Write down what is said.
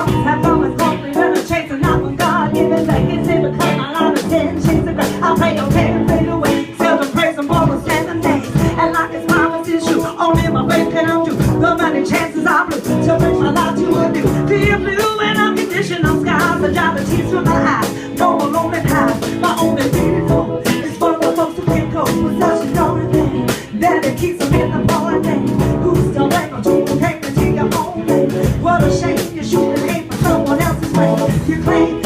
songs have always called me when I'm chasing out from God. Give it back, it's in because my life is 10 shades of gray. I play your hand fade away, seldom praise and borrow seven days. And like it's promise is true, only my faith can undo the many chances I blew to bring my life to a new. Be blue and unconditional skies, the job that tears from my eyes. No more lonely paths, my only vehicle is for the folks who can't cope with such a lonely thing. That it keeps them in the falling thing. Who's still able to pay to take your own thing? What a shame you shouldn't hate for someone else's way. You claim